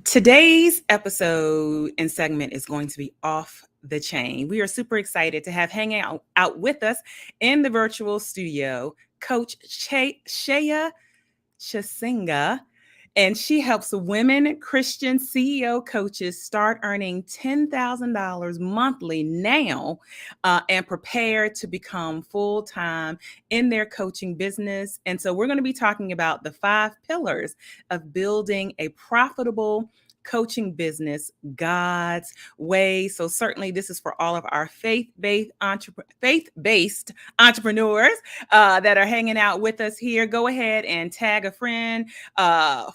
Today's episode and segment is going to be off the chain. We are super excited to have hanging out with us in the virtual studio, Coach Sheya Chisenga, and she helps women Christian CEO coaches start earning $10,000 monthly now and prepare to become full-time in their coaching business. And so we're going to be talking about the 5 pillars of building a profitable coaching business God's way. So certainly this is for all of our faith-based entrepreneurs that are hanging out with us here. Go ahead and tag a friend,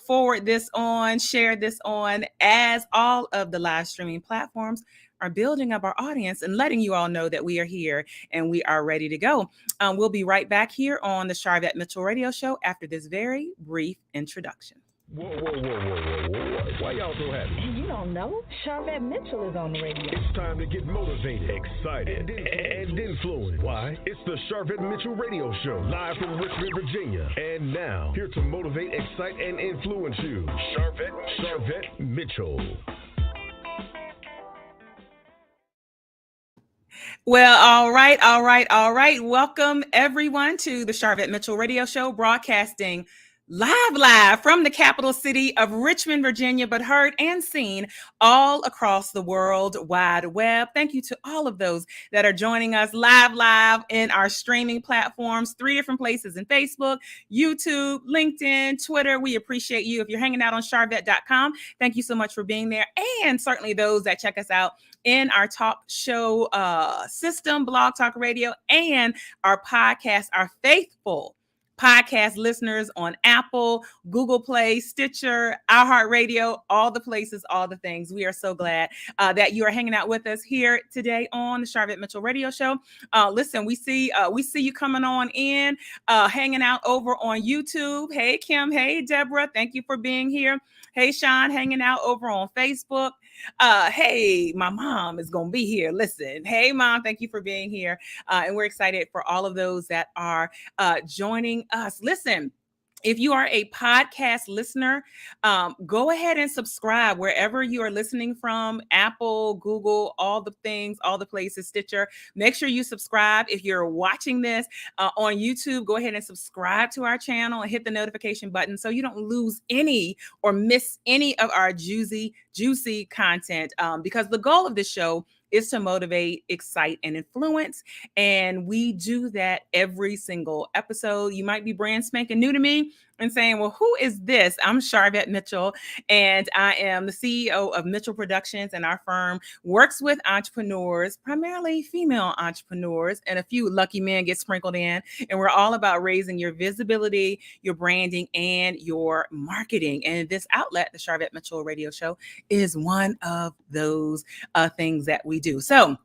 forward this on, share this on, as all of the live streaming platforms are building up our audience and letting you all know that we are here and we are ready to go. We'll be right back here on the Sharvette Mitchell Radio Show after this very brief introduction. Whoa. Why y'all so happy? You don't know? Sharvette Mitchell is on the radio. It's time to get motivated, excited, and influenced. Why? It's the Sharvette Mitchell Radio Show, live from Richmond, Virginia. And now, here to motivate, excite, and influence you, Sharvette Mitchell. Well, all right. Welcome, everyone, to the Sharvette Mitchell Radio Show, broadcasting live from the capital city of Richmond, Virginia, but heard and seen all across the World Wide Web. Thank you to all of those that are joining us live in our streaming platforms, 3 different places in Facebook, YouTube, LinkedIn, Twitter. We appreciate you. If you're hanging out on Sharvette.com, thank you so much for being there. And certainly those that check us out in our talk show system, Blog Talk Radio, and our podcast, our faithful podcast listeners on Apple, Google Play, Stitcher, iHeartRadio, all the places, all the things. We are so glad that you are hanging out with us here today on the Sharvette Mitchell Radio Show. Listen, we see you coming on in, hanging out over on YouTube. Hey, Kim. Hey, Deborah. Thank you for being here. Hey, Sean, hanging out over on Facebook. Hey, my mom is going to be here. Listen. Hey, Mom, thank you for being here. And we're excited for all of those that are joining us. Listen, if you are a podcast listener, go ahead and subscribe wherever you are listening from, Apple, Google, all the things, all the places, Stitcher. Make sure you subscribe. If you're watching this on YouTube, go ahead and subscribe to our channel and hit the notification button so you don't lose any or miss any of our juicy content, because the goal of this show is to motivate, excite, and influence. And we do that every single episode. You might be brand spanking new to me and saying, well, who is this? I'm Sharvette Mitchell, and I am the CEO of Mitchell Productions, and our firm works with entrepreneurs, primarily female entrepreneurs, and a few lucky men get sprinkled in. And we're all about raising your visibility, your branding, and your marketing. And this outlet, the Sharvette Mitchell Radio Show, is one of those things that we do. So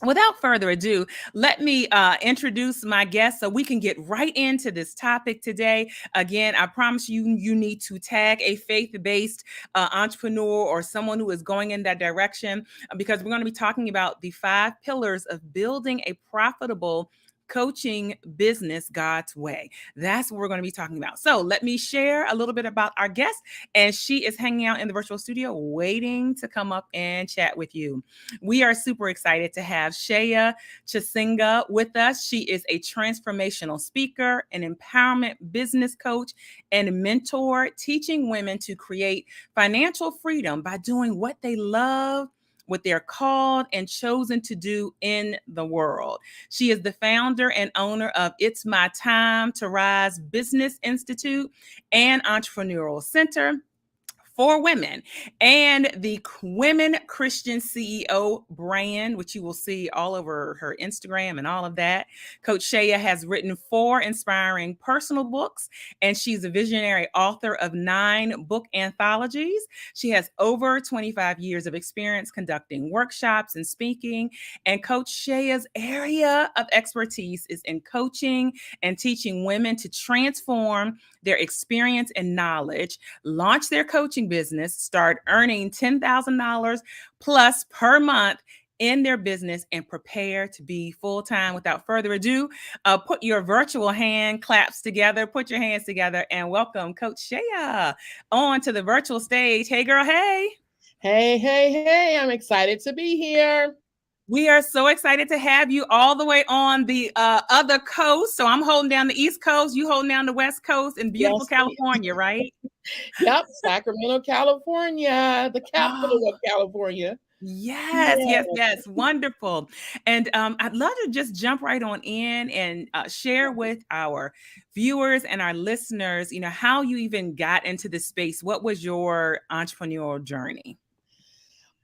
without further ado, let me introduce my guest so we can get right into this topic today. Again, I promise you need to tag a faith-based entrepreneur or someone who is going in that direction, because we're going to be talking about the 5 pillars of building a profitable coaching business God's way. That's what we're going to be talking about. So let me share a little bit about our guest, and she is hanging out in the virtual studio waiting to come up and chat with you. We are super excited to have Sheya Chisenga with us. She is a transformational speaker, an empowerment business coach, and mentor, teaching women to create financial freedom by doing what they love, what they're called and chosen to do in the world. She is the founder and owner of It's My Time to Rise Business Institute and Entrepreneurial Center for women, and the Women Christian CEO brand, which you will see all over her Instagram and all of that. Coach Sheya has written 4 inspiring personal books, and she's a visionary author of 9 book anthologies. She has over 25 years of experience conducting workshops and speaking, and Coach Sheya's area of expertise is in coaching and teaching women to transform their experience and knowledge, launch their coaching business, start earning $10,000 plus per month in their business and prepare to be full-time. Without further ado, put your virtual hand claps together, put your hands together, and welcome Coach Sheya on to the virtual stage. Hey, girl, hey. Hey, I'm excited to be here. We are so excited to have you all the way on the other coast. So I'm holding down the East Coast, you holding down the West Coast in beautiful California, right? Yep, Sacramento, California, the capital of California. Yes. Wonderful. And I'd love to just jump right on in and share with our viewers and our listeners, how you even got into this space. What was your entrepreneurial journey?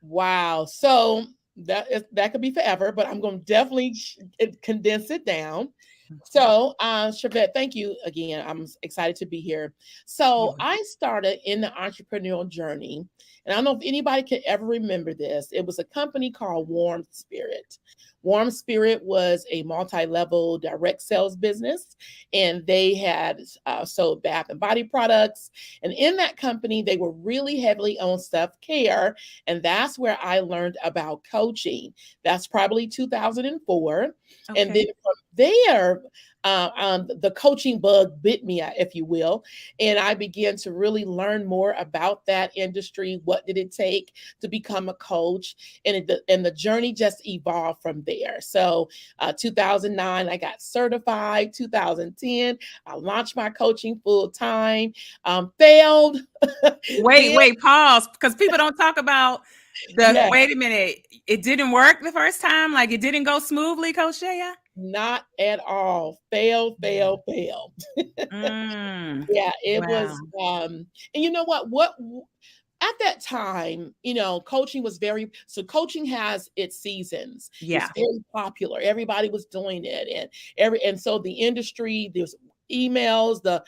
Wow. So that could be forever, but I'm going to definitely condense it down. So, Sharvette, thank you again. I'm excited to be here. So I started in the entrepreneurial journey, and I don't know if anybody can ever remember this. It was a company called Warm Spirit. Warm Spirit was a multi-level direct sales business, and they had sold bath and body products. And in that company, they were really heavily on self-care, and that's where I learned about coaching. That's probably 2004. Okay. And then from there, the coaching bug bit me, if you will, and I began to really learn more about that industry. What did it take to become a coach? And the journey just evolved from there. So 2009, I got certified. 2010, I launched my coaching full time. Failed. Wait, pause, because people don't talk about wait a minute. It didn't work the first time? Like it didn't go smoothly, Coach Sheya? Not at all. Failed. Yeah, it was. And you know what? At that time, coaching was coaching has its seasons. Yeah. It's very popular. Everybody was doing it. And so the industry, there's emails, the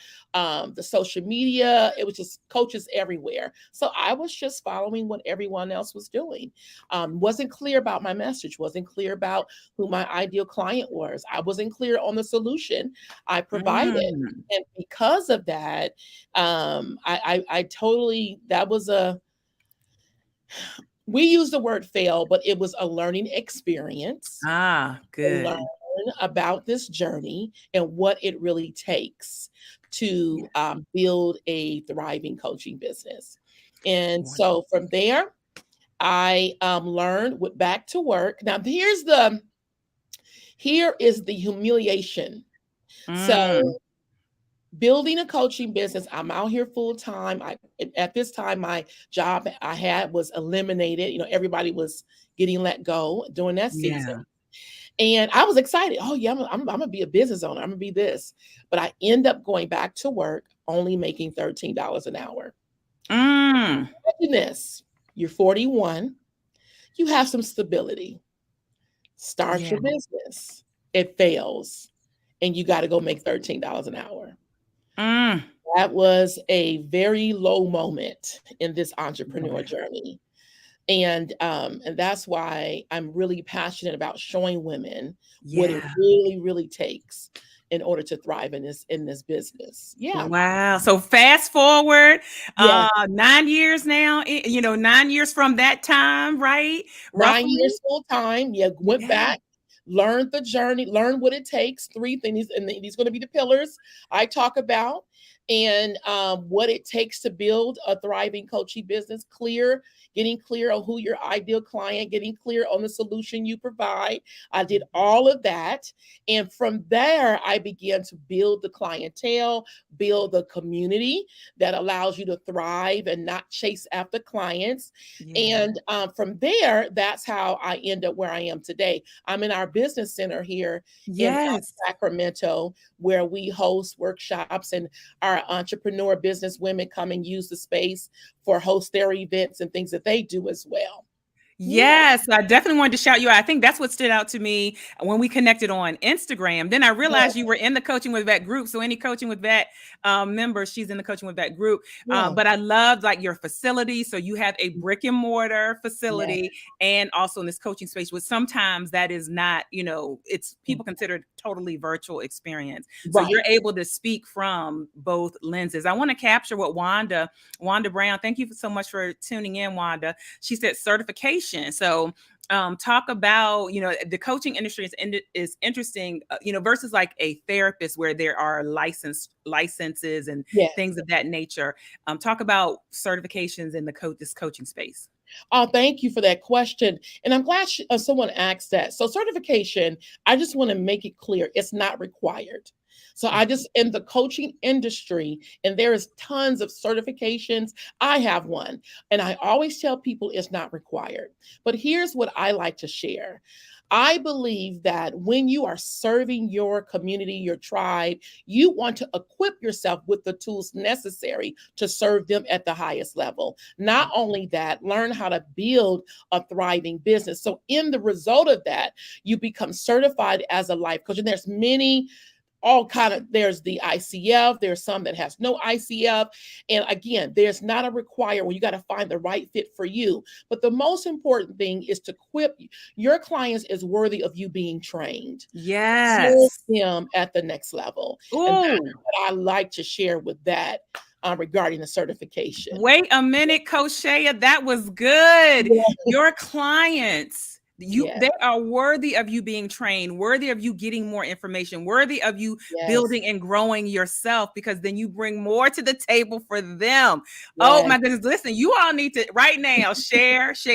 social media, it was just coaches everywhere. So I was just following what everyone else was doing. Wasn't clear about my message, wasn't clear about who my ideal client was. I wasn't clear on the solution I provided. And because of that, I totally, we use the word fail, but it was a learning experience. Good. Learn about this journey and what it really takes to build a thriving coaching business. And so from there, I learned, went back to work. Now here is the humiliation. So building a coaching business, I'm out here full time. At this time, my job I had was eliminated. Everybody was getting let go during that season. And I was excited. Oh yeah, I'm gonna be a business owner. I'm gonna be this. But I end up going back to work, only making $13 an hour. Imagine this: you're 41, you have some stability. Start your business. It fails, and you got to go make $13 an hour. That was a very low moment in this entrepreneur journey. And that's why I'm really passionate about showing women what it really, really takes in order to thrive in this business. Yeah. Wow. So fast forward 9 years now, 9 years from that time, right? 9 years full time. Yeah. Went back, learned the journey, learned what it takes. 3 things. And these are going to be the pillars I talk about. And what it takes to build a thriving coaching business, getting clear on who your ideal client, getting clear on the solution you provide. I did all of that. And from there, I began to build the clientele, build the community that allows you to thrive and not chase after clients. And from there, that's how I end up where I am today. I'm in our business center here in Sacramento, where we host workshops, and our entrepreneur business women come and use the space for host their events and things that they do as well. Yes, I definitely wanted to shout you out. I think that's what stood out to me when we connected on Instagram. Then I realized you were in the Coaching with Vet group. So any Coaching with Vet members, she's in the Coaching with Vet group. But I loved your facility. So you have a brick and mortar facility and also in this coaching space, which sometimes that is not, it's people consider it totally virtual experience. So you're able to speak from both lenses. I want to capture what Wanda Brown, thank you so much for tuning in, Wanda. She said certification certification. So talk about, the coaching industry is interesting, versus like a therapist where there are licenses and Yes. things of that nature. Talk about certifications in this coaching space. Oh, thank you for that question. And I'm glad someone asked that. So certification, I just want to make it clear, it's not required. So I just, in the coaching industry, and there is tons of certifications. I have one, and I always tell people it's not required. But here's what I like to share. I believe that when you are serving your community, your tribe, you want to equip yourself with the tools necessary to serve them at the highest level. Not only that, learn how to build a thriving business. So in the result of that, you become certified as a life coach. And there's many there's the ICF, there's some that has no ICF. And again, there's not a require where you got to find the right fit for you. But the most important thing is to equip your clients is worthy of you being trained. Yes. Serve them at the next level. Ooh. And that's what I like to share with that regarding the certification. Wait a minute, Coach Sheya, that was good. Yeah. Your clients, Yes. they are worthy of you being trained, worthy of you getting more information, worthy of you building and growing yourself, because then you bring more to the table for them. Oh my goodness. Listen, you all need to right now share this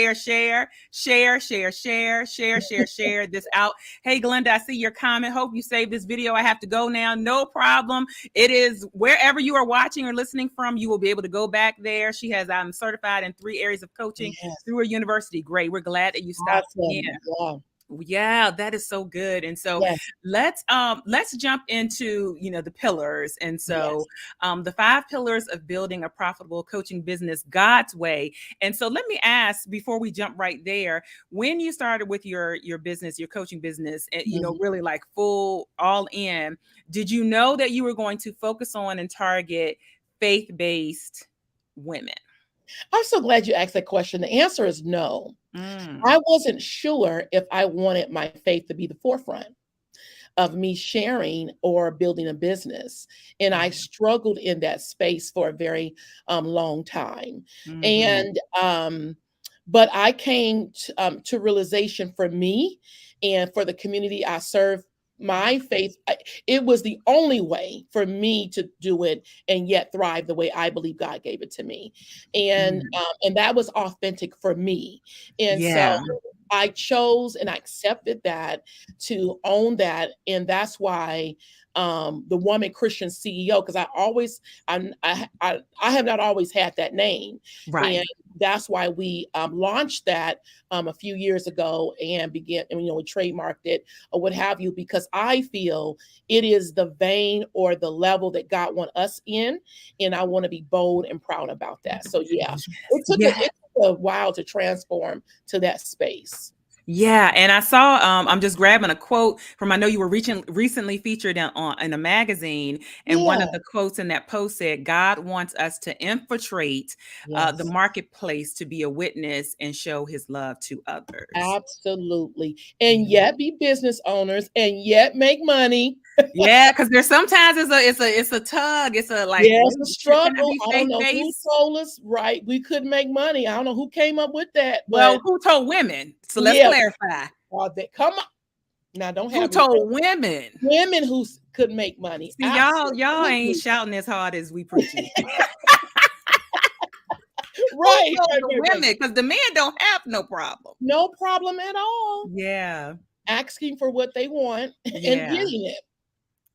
out. Hey, Glenda, I see your comment. Hope you saved this video. I have to go now. No problem. It is wherever you are watching or listening from, you will be able to go back there. She has, I'm certified in 3 areas of coaching through a university. Great. We're glad that you stopped. Awesome. Yeah, that is so good. And so let's jump into, the pillars. And so the 5 pillars of building a profitable coaching business God's way. And so let me ask, before we jump right there, when you started with your business, your coaching business, and really like full all in, did you know that you were going to focus on and target faith-based women? I'm so glad you asked that question. The answer is no. I wasn't sure if I wanted my faith to be the forefront of me sharing or building a business. And I struggled in that space for a very long time. And, but I came to realization for me and for the community I serve, my faith, it was the only way for me to do it and yet thrive the way I believe God gave it to me. And that was authentic for me. And so I chose and I accepted that to own that. And that's why the Woman Christian CEO, because I have not always had that name. Right. And that's why we launched that a few years ago and we trademarked it or what have you, because I feel it is the vein or the level that God wants us in. And I want to be bold and proud about that. So it took a while to transform to that space. Yeah, and I saw, I'm just grabbing a quote from, I know you were recently featured in a magazine, and one of the quotes in that post said, God wants us to infiltrate the marketplace to be a witness and show his love to others. Absolutely. And yet be business owners and yet make money. Yeah, because there's sometimes it's a tug. It's a it's a struggle. I don't know who told us, right? We couldn't make money. I don't know who came up with that. Well, who told women? So let's clarify. Come on. Now don't have who told women? Women who could make money. See, y'all ain't shouting as hard as we preaching. Right. Women, because the men don't have no problem. No problem at all. Yeah. Asking for what they want and getting it.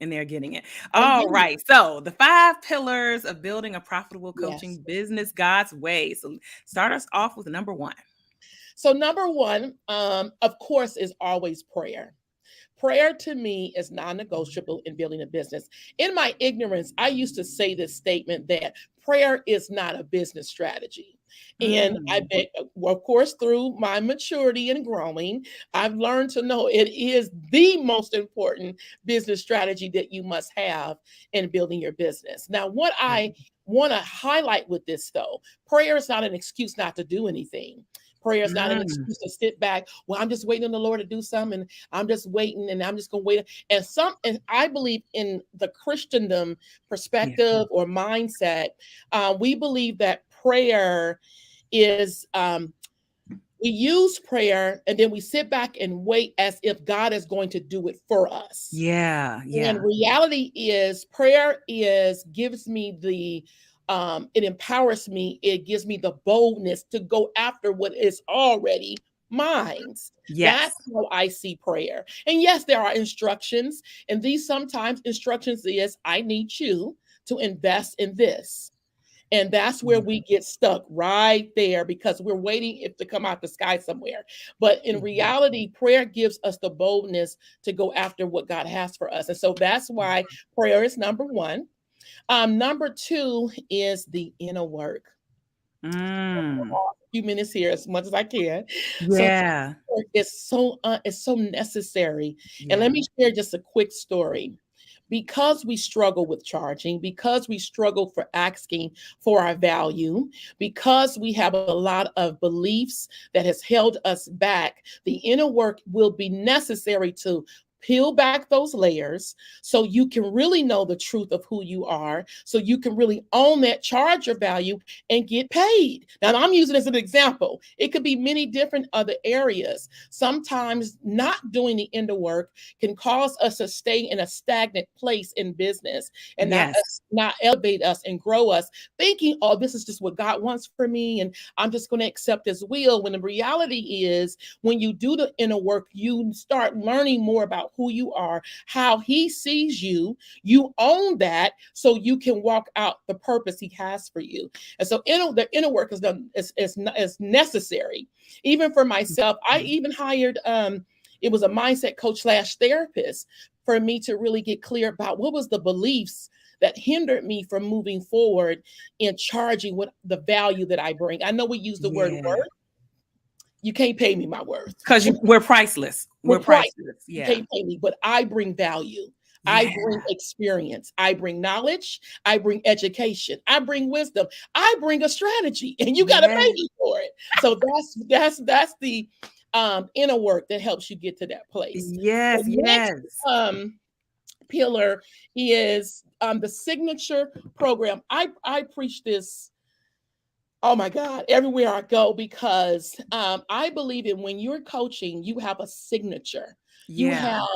And they're getting it. All right. So the 5 pillars of building a profitable coaching business God's way. So start us off with number 1. So number 1, of course, is always prayer. Prayer to me is non-negotiable in building a business. In my ignorance, I used to say this statement that prayer is not a business strategy. And of course, through my maturity and growing, I've learned to know it is the most important business strategy that you must have in building your business. Now, what I want to highlight with this, though, prayer is not an excuse not to do anything. Prayer is not an excuse to sit back. Well, I'm just waiting on the Lord to do something. And I'm just waiting and I'm just going to wait. And I believe in the Christendom perspective or mindset, we believe that prayer is We use prayer and then we sit back and wait as if God is going to do it for us. Yeah. And reality is prayer gives me the it empowers me, it gives me the boldness to go after what is already mine. Yes. That's how I see prayer. And yes, there are instructions, and these sometimes instructions is I need you to invest in this. And that's where we get stuck right there because we're waiting it to come out the sky somewhere. But in reality, prayer gives us the boldness to go after what God has for us. And so that's why prayer is number one. Number two is the inner work. A few minutes here as much as I can. Yeah. So it's so necessary. And let me share just a quick story. Because we struggle with charging, because we struggle for asking for our value, because we have a lot of beliefs that has held us back, the inner work will be necessary to peel back those layers so you can really know the truth of who you are, so you can really own that, charge your value, and get paid. Now, I'm using this as an example. It could be many different other areas. Sometimes not doing the inner work can cause us to stay in a stagnant place in business and not elevate us and grow us, thinking, oh, this is just what God wants for me, and I'm just going to accept his will. When the reality is, when you do the inner work, you start learning more about who you are, how he sees you. You own that so you can walk out the purpose he has for you. And so the inner work is necessary. Even for myself, I even hired it was a mindset coach / therapist for me to really get clear about what was the beliefs that hindered me from moving forward in charging what the value that I bring. I know we use the word worth. You can't pay me my worth. Because we're priceless. We're priceless. You can't pay me, but I bring value. I bring experience. I bring knowledge. I bring education. I bring wisdom. I bring a strategy, and you got to pay me for it. So that's the inner work that helps you get to that place. Yes. The next pillar is the signature program. I preach this. Oh my God, everywhere I go, because I believe in when you're coaching, you have a signature. You have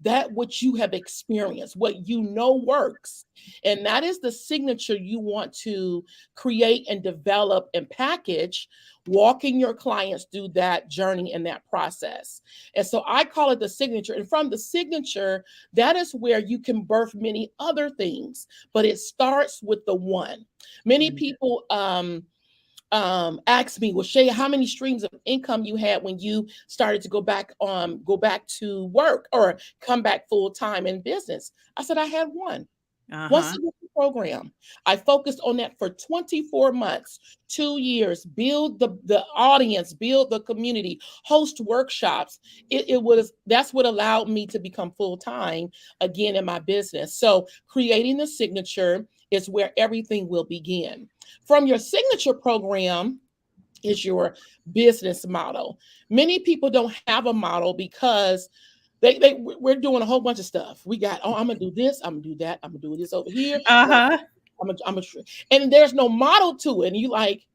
that which you have experienced, what you know works. And that is the signature you want to create and develop and package, walking your clients through that journey and that process. And so I call it the signature. And from the signature, that is where you can birth many other things, but it starts with the one. Many people asked me, well, Sheya, how many streams of income you had when you started to go back to work or come back full time in business? I said, I had one. One signature program. I focused on that for 24 months, 2 years, build the audience, build the community, host workshops. That's what allowed me to become full time again in my business. So creating the signature is where everything will begin. From your signature program is your business model. Many people don't have a model because we're doing a whole bunch of stuff. We got, I'm gonna do this, I'm gonna do that, I'm gonna do this over here. And there's no model to it. And you like,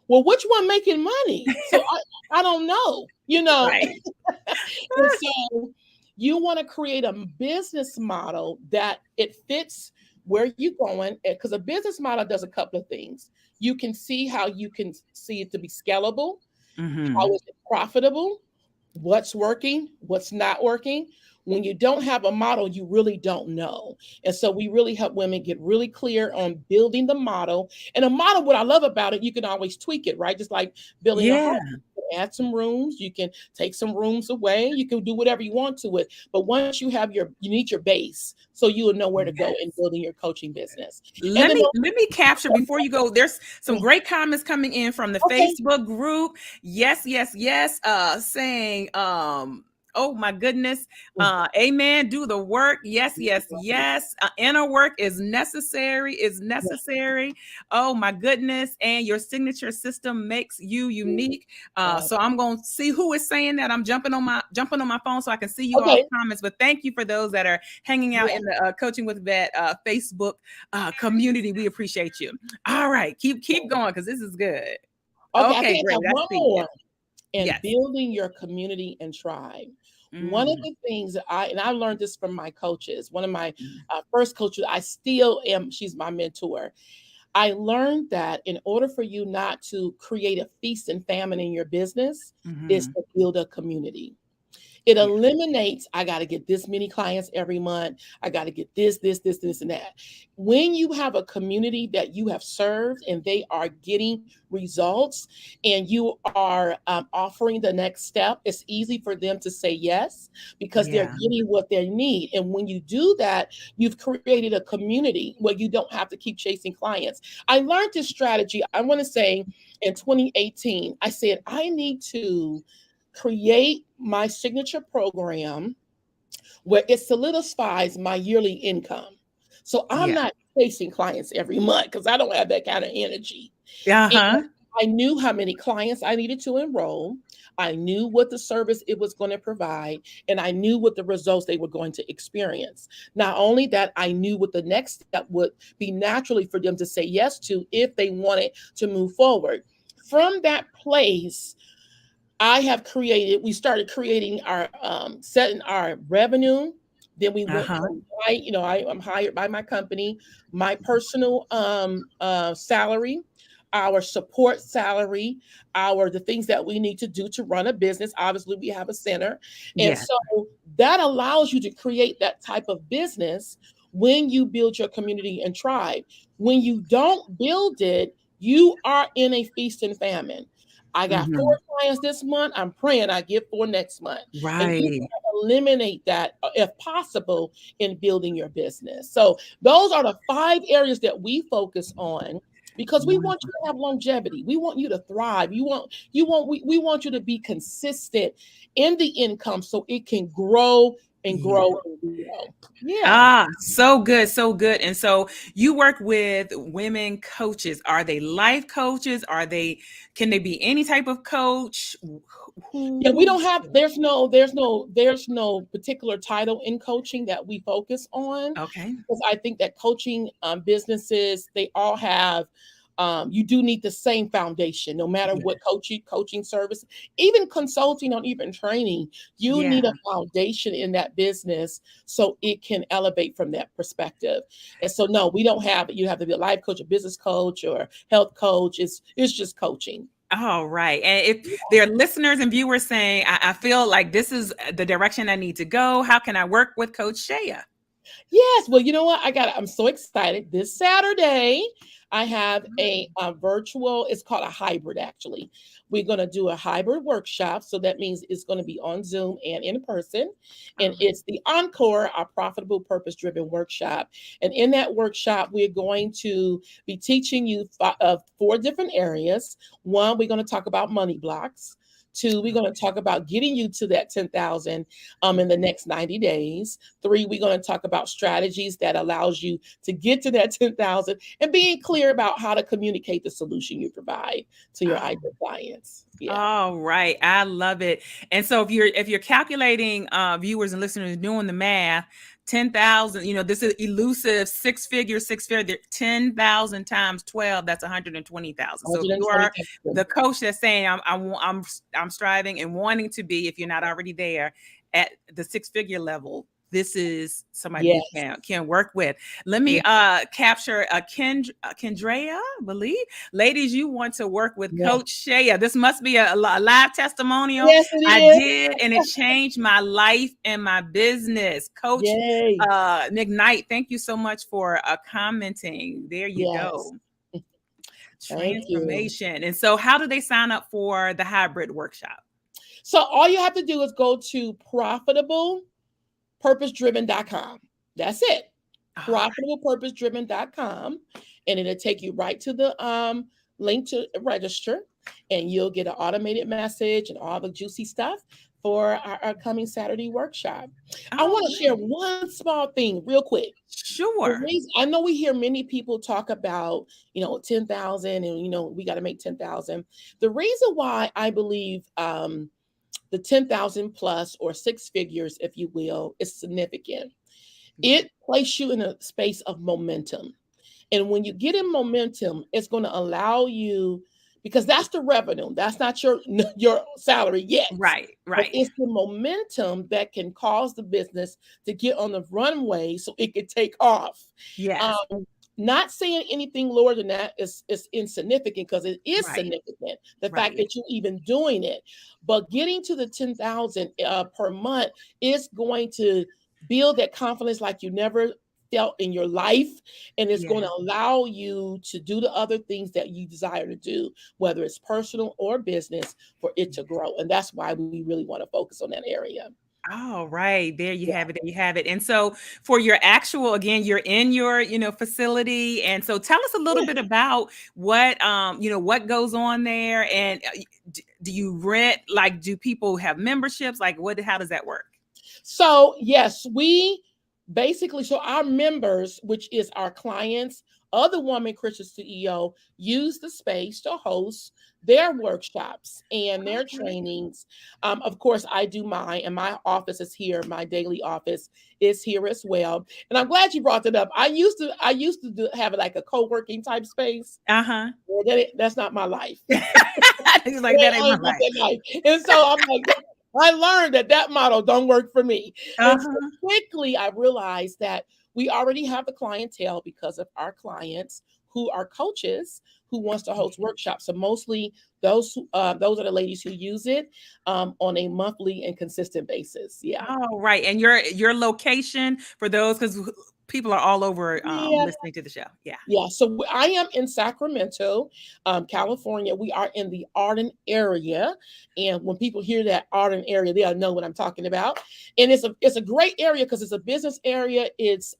well, which one making money? So I don't know, Right. And so you want to create a business model that it fits where you're going, because a business model does a couple of things. You can see how you can see it to be scalable, how is it profitable, what's working, what's not working. When you don't have a model, you really don't know. And so we really help women get really clear on building the model. And a model, what I love about it, you can always tweak it, right? Just like building a home. You can add some rooms, you can take some rooms away, you can do whatever you want to it. But once you have you need your base, so you will know where to go in building your coaching business. Let me capture before you go. There's some great comments coming in from the Facebook group. Yes. Saying, oh my goodness. Amen. Do the work. Yes. Inner work is necessary. Oh my goodness. And your signature system makes you unique. So I'm going to see who is saying that. I'm jumping on my phone so I can see you all comments, but thank you for those that are hanging out in the Coaching with Vet Facebook community. We appreciate you. All right. Keep going, because this is good. Okay, I Okay, think I great. have That's one speed. more. And Yes. building your community and tribe. One of Mm, the things that I learned this from my coaches. One of my mm, first coaches, I still am. She's my mentor. I learned that in order for you not to create a feast and famine in your business, is mhm. to build a community. It Yeah. eliminates, I got to get this many clients every month. I got to get this, and that. When you have a community that you have served and they are getting results and you are offering the next step, it's easy for them to say yes because they're Yeah. getting what they need. And when you do that, you've created a community where you don't have to keep chasing clients. I learned this strategy, I want to say in 2018. I said, I need to create my signature program where it solidifies my yearly income. So I'm Yeah. not chasing clients every month because I don't have that kind of energy. And Uh-huh. I knew how many clients I needed to enroll. I knew what the service it was going to provide, and I knew what the results they were going to experience. Not only that, I knew what the next step would be naturally for them to say yes to if they wanted to move forward. From that place, we started creating our, setting our revenue. Then we went Uh-huh. from, I'm hired by my company, my personal salary, our support salary, the things that we need to do to run a business. Obviously, we have a center. And Yes. so that allows you to create that type of business when you build your community and tribe. When you don't build it, you are in a feast and famine. I got four Mhm. clients this month. I'm praying I get four next month. And you Right. wanna eliminate that if possible in building your business. So those are the 5 areas that we focus on because we want you to have longevity. We want you to thrive. We want you to be consistent in the income so it can grow and Yeah. grow and grow. Yeah. Ah, so good, so good. And so you work with women coaches. Are they life coaches? Can they be any type of coach? Yeah, we Who? don't have there's no particular title in coaching that we focus on Okay. because I think that coaching businesses, they all have you do need the same foundation no matter Yeah. what coaching service, even consulting or even training, you Yeah. need a foundation in that business so it can elevate from that perspective. And so no, we don't have you have to be a life coach, a business coach, or health coach. It's just coaching. All right. And if there are listeners and viewers saying, I feel like this is the direction I need to go, how can I work with Coach Sheya? Yes. Well, you know what? I'm so excited. This Saturday, I have a virtual, it's called a hybrid actually. We're going to do a hybrid workshop. So that means it's going to be on Zoom and in person. All And right. it's the Encore, our profitable purpose driven workshop. And in that workshop, we're going to be teaching you 4 different areas. One, we're going to talk about money blocks. Two, we're going to talk about getting you to that 10,000 in the next 90 days. 3, we're going to talk about strategies that allows you to get to that 10,000 and being clear about how to communicate the solution you provide to your Oh, ideal clients. Yeah. all right. I love it. And so if you're calculating viewers and listeners doing the math, 10,000, this is elusive six figure, 10,000 times 12, that's 120,000. So if you are 120,000. the coach that's saying I'm striving and wanting to be, if you're not already there at the six-figure level, this is somebody you Yes. can work with. Let me Yeah. capture Kendrea, I believe. Ladies, you want to work with Yes. Coach Sheya. This must be a live testimonial. Yes, it I is. did, and it changed my life and my business. Coach Yay. McKnight, thank you so much for commenting. There you Yes. go. Thank you. Transformation. And so how do they sign up for the hybrid workshop? So all you have to do is go to profitablepurposedriven.com. That's it. All right. Profitablepurposedriven.com. And it'll take you right to the link to register. And you'll get an automated message and all the juicy stuff for our upcoming Saturday workshop. I All want to share right. one small thing real quick. The Sure. reason I know we hear many people talk about, 10,000 and, we got to make 10,000. The reason why I believe the 10,000 plus or 6 figures, if you will, is significant. It places you in a space of momentum. And when you get in momentum, it's going to allow you, because that's the revenue. That's not your salary yet. Right, But right. it's the momentum that can cause the business to get on the runway so it can take off. Yes. Not saying anything lower than that is insignificant, because it is Right. significant, the fact Right. that you're even doing it. But getting to the 10,000 per month is going to build that confidence like you never felt in your life, and it's going Yeah. to allow you to do the other things that you desire to do, whether it's personal or business, for it to grow. And that's why we really want to focus on that area. All right, there you Yeah. have it. There you have it. And so, for your actual, again, you're in your, facility, and so tell us a little Yeah. bit about what, what goes on there, and do you rent? Like, do people have memberships? Like, what? How does that work? So, yes, we basically, so our members, which is our clients of the Woman Christian CEO, use the space to host their workshops and their Okay. trainings. Of course, I do mine, and my office is here. My daily office is here as well. And I'm glad you brought that up. I used to have it like a co-working type space. Uh-huh. Well, that's not my life. He's like, that I ain't my ain't about life. that life. And so I'm like, I learned that model don't work for me. And so Uh-huh. quickly I realized that we already have the clientele because of our clients who are coaches who wants to host workshops. So mostly those are the ladies who use it on a monthly and consistent basis. Yeah. Oh, right. And your location for those, because people are all over Yeah. listening to the show. Yeah. Yeah, so I am in Sacramento, California. We are in the Arden area, and when people hear that Arden area, they'll know what I'm talking about. And it's a great area because it's a business area. It's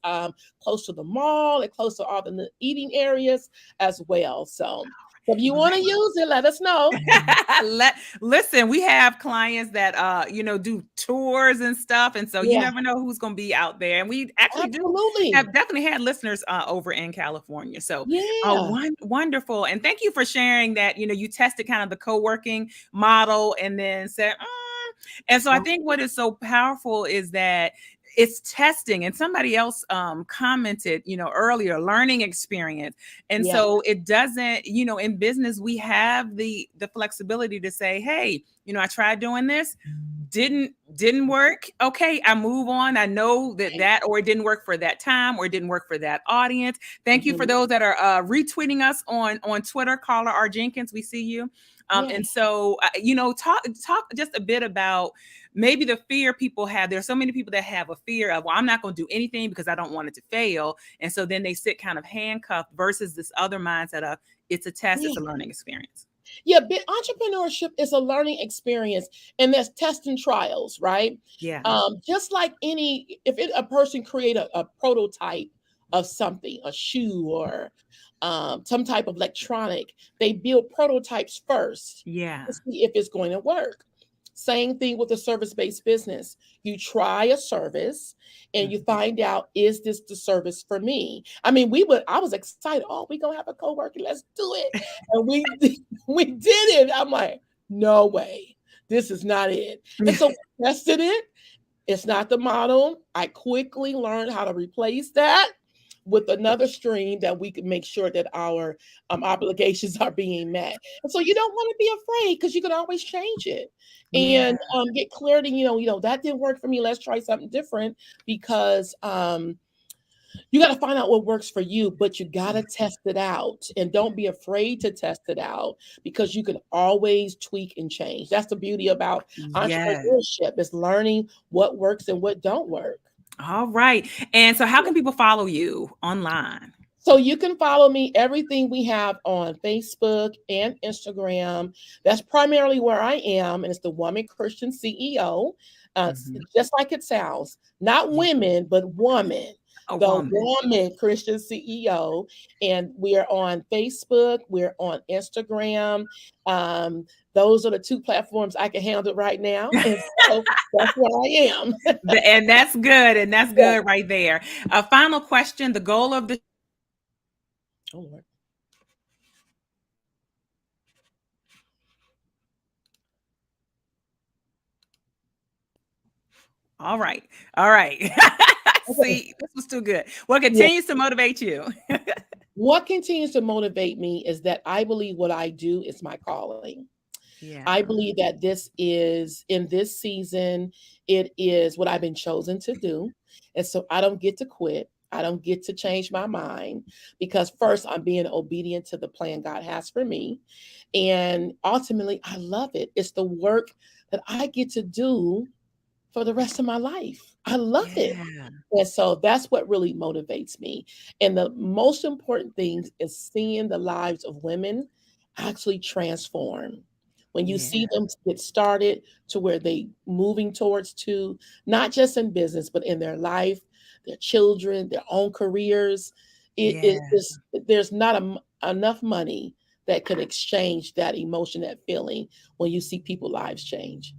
close to the mall, and close to all the eating areas as well. So if you want to use it, let us know. Listen, we have clients that do tours and stuff, and so you Yeah, never know who's going to be out there. And we actually do absolutely. have definitely had listeners over in California. So Yeah, wonderful. And thank you for sharing that. You tested kind of the co-working model and then said, and so I think what is so powerful is that it's testing, and somebody else commented earlier, learning experience. And yeah, so it doesn't, in business we have the flexibility to say, hey, I tried doing this, didn't work. Okay, I move on. I know that or it didn't work for that time, or it didn't work for that audience. Thank you for mhm, those that are retweeting us on Twitter. Carla R. Jenkins, we see you. yeah, And so talk just a bit about maybe the fear people have. There's so many people that have a fear of, well, I'm not going to do anything because I don't want it to fail, and so then they sit kind of handcuffed, versus this other mindset of, it's a test, yeah. it's a learning experience. Yeah, entrepreneurship is a learning experience, and there's tests and trials, right? Yeah. Just like a person create a prototype of something, a shoe or some type of electronic, they build prototypes first Yeah. to see if it's going to work. Same thing with a service-based business. You try a service and you find out, is this the service for me? I mean, I was excited. Oh, we're gonna have a co-worker, let's do it. And we did it. I'm like, no way, this is not it. And so we tested it. It's not the model. I quickly learned how to replace that with another stream that we can make sure that our obligations are being met. And so you don't want to be afraid, because you can always change it Yeah. and get clarity. That didn't work for me. Let's try something different, because you got to find out what works for you, but you got to test it out, and don't be afraid to test it out, because you can always tweak and change. That's the beauty about Yes. entrepreneurship, is learning what works and what don't work. All right. And so how can people follow you online? So you can follow me, everything we have on Facebook and Instagram. That's primarily where I am, and it's the Woman Christian CEO. Just like it sounds, not women, but woman. A The woman. Woman Christian CEO. And we are on Facebook, we're on Instagram. Those are the two platforms I can handle right now. And so that's where I am. And that's good. And that's good right there. A final question. The goal of the Oh, Lord. All right. All right. Okay. See, this was too good. What continues to motivate you? What continues to motivate me is that I believe what I do is my calling. Yeah. I believe that this is, in this season, it is what I've been chosen to do. And so I don't get to quit. I don't get to change my mind, because first I'm being obedient to the plan God has for me. And ultimately, I love it. It's the work that I get to do for the rest of my life. I love it. Yeah. And so that's what really motivates me. And the most important thing is seeing the lives of women actually transform. When you Yeah. see them get started to where they moving towards to, not just in business, but in their life, their children, their own careers, it Yeah. is, there's not enough money that could exchange that emotion, that feeling when you see people lives change.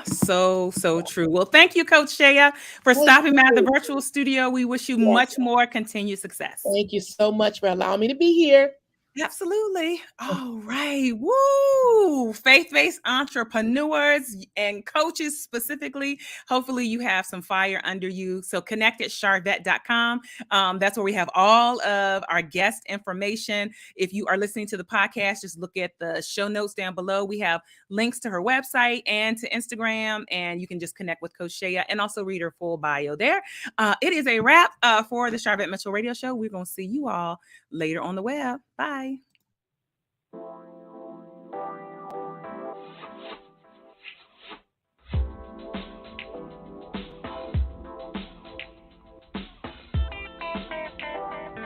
So true. Well, thank you, Coach Sheya, for Thank stopping by the you. virtual studio. We wish you Yes, much more continued success. thank you so much for allowing me to be here. Absolutely. All right. Woo! Faith-based entrepreneurs and coaches specifically. Hopefully you have some fire under you. So connect at Sharvette.com. That's where we have all of our guest information. If you are listening to the podcast, just look at the show notes down below. We have links to her website and to Instagram, and you can just connect with Coach Sheya and also read her full bio there. It is a wrap for the Sharvette Mitchell Radio Show. We're going to see you all later on the web. Bye.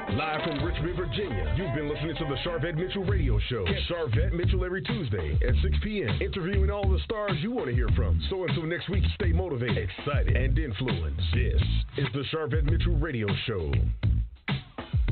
Live from Richmond, Virginia, you've been listening to the Sharvette Mitchell Radio Show. Catch Sharvette Mitchell every Tuesday at 6 p.m., interviewing all the stars you want to hear from. So until next week, stay motivated, excited, and influenced. This is the Sharvette Mitchell Radio Show.